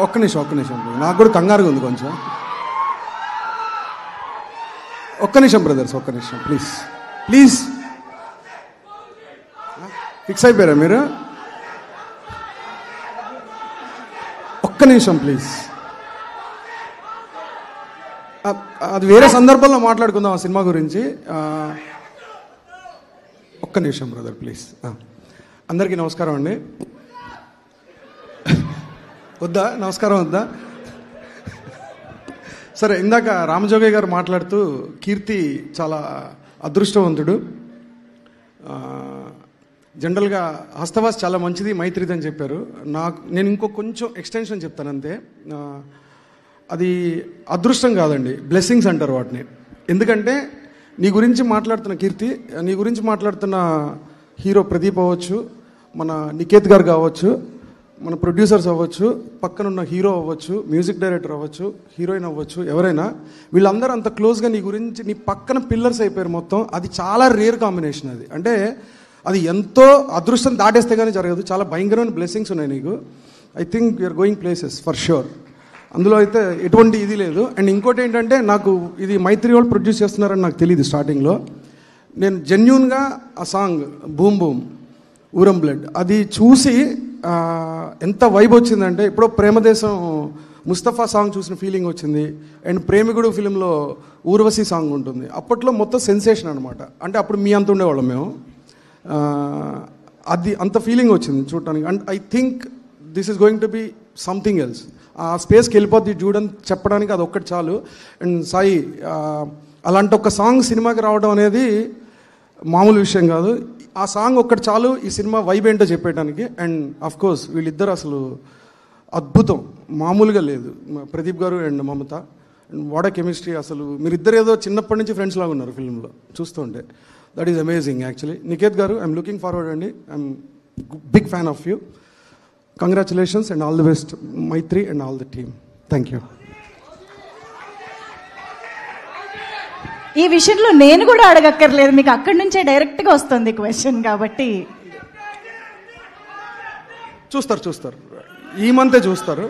ఒక్క నిమిషం నాకు కూడా కంగారుగా ఉంది కొంచెం. ఒక్క నిమిషం బ్రదర్స్, ఒక్క నిమిషం ప్లీజ్. ఫిక్స్ అయిపోయారా మీరు? ఒక్క నిమిషం ప్లీజ్. అది వేరే సందర్భంలో మాట్లాడుకుందాం ఆ సినిమా గురించి. ఒక్క నిమిషం బ్రదర్ ప్లీజ్. అందరికీ నమస్కారం అండి. వద్దా నమస్కారం వద్దా? సరే, ఇందాక రామజోగయ్య గారు మాట్లాడుతూ కీర్తి చాలా అదృష్టవంతుడు, జనరల్గా హస్తవాస్ చాలా మంచిది, మైత్రిది అని చెప్పారు. నేను ఇంకో కొంచెం ఎక్స్టెన్షన్ చెప్తాను అంతే. అది అదృష్టం కాదండి, బ్లెస్సింగ్స్ అంటారు వాటిని. ఎందుకంటే నీ గురించి మాట్లాడుతున్న కీర్తి, నీ గురించి మాట్లాడుతున్న హీరో ప్రదీప్ అవ్వచ్చు, మన నికేత్ గారు కావచ్చు, మన ప్రొడ్యూసర్స్ అవ్వచ్చు, పక్కనున్న హీరో అవ్వచ్చు, మ్యూజిక్ డైరెక్టర్ అవ్వచ్చు, హీరోయిన్ అవ్వచ్చు, ఎవరైనా వీళ్ళందరూ అంత క్లోజ్గా నీ గురించి, నీ పక్కన పిల్లర్స్ అయిపోయారు మొత్తం. అది చాలా రేర్ కాంబినేషన్. అది అంటే అది ఎంతో అదృష్టం దాటేస్తే కానీ జరగదు. చాలా భయంకరమైన బ్లెస్సింగ్స్ ఉన్నాయి నీకు. I think you're going places for sure. అందులో అయితే ఎటువంటి ఇది లేదు. అండ్ ఇంకోటి ఏంటంటే, నాకు ఇది మైత్రి వాళ్ళు ప్రొడ్యూస్ చేస్తున్నారని నాకు తెలియదు స్టార్టింగ్లో. నేను జెన్యూన్గా ఆ సాంగ్ బూమ్ బూమ్ ఊరం బ్లడ్ అది చూసి ఎంత వైబ్ వచ్చిందంటే, ఎప్పుడో ప్రేమదేశం ముస్తఫా సాంగ్ చూసిన ఫీలింగ్ వచ్చింది. అండ్ ప్రేమికుడు ఫిలింలో ఊర్వశి సాంగ్ ఉంటుంది. అప్పట్లో మొత్తం సెన్సేషన్ అనమాట. అంటే అప్పుడు మీ అంత ఉండేవాళ్ళం మేము. అది అంత ఫీలింగ్ వచ్చింది చూడటానికి. And I think this is going to be something else. ఆ స్పేస్కి వెళ్ళిపోద్ది చూడని చెప్పడానికి అది ఒక్కటి చాలు. అండ్ సాయి, అలాంటి ఒక సాంగ్ సినిమాకి రావడం అనేది మామూలు విషయం కాదు. ఆ సాంగ్ ఒక్కటి చాలు ఈ సినిమా వైబ్ ఏంటో చెప్పేయడానికి. అండ్ ఆఫ్ కోర్స్ వీళ్ళిద్దరు అసలు అద్భుతం, మామూలుగా లేదు. ప్రదీప్ గారు and Mamata, and what chemistry. అసలు మీరిద్దరు ఏదో చిన్నప్పటి నుంచి ఫ్రెండ్స్ లాగా ఉన్నారు ఫిల్మ్లో చూస్తుంటే. That is amazing actually. Niket గారు, ఐఎమ్ లుకింగ్ ఫార్వర్డ్ అండి. I'm big fan of you. Congratulations and all the best Maitri and all the team. Thank you. ఈ విషయంలో నేను కూడా అడగక్కర్లేదు, మీకు అక్కడి నుంచే డైరెక్ట్గా వస్తుంది క్వశ్చన్. కాబట్టి చూస్తారు ఈ మంతే చూస్తారు.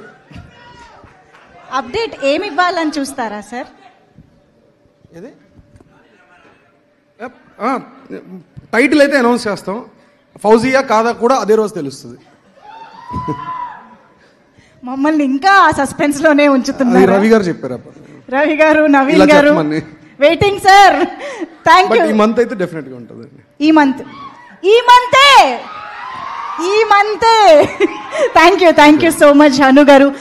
అప్డేట్ ఏమి ఇవ్వాలని చూస్తారా సార్? ఏది టైటిల్ అయితే అనౌన్స్ చేస్తాం. ఫౌజియా కాదా కూడా అదే రోజు తెలుస్తుంది. మమ్మల్ని ఇంకా ఆ సస్పెన్స్ లోనే ఉంచుతున్నారు. రవి గారు చెప్పారు. రవి గారు, నవీన్ గారు వెయిటింగ్ సార్. Thank you. ఈ మంత్ అయితే డెఫినెట్ గా ఉంటుంది. ఈ మంతే. థ్యాంక్ యూ సో మచ్ అను గారు.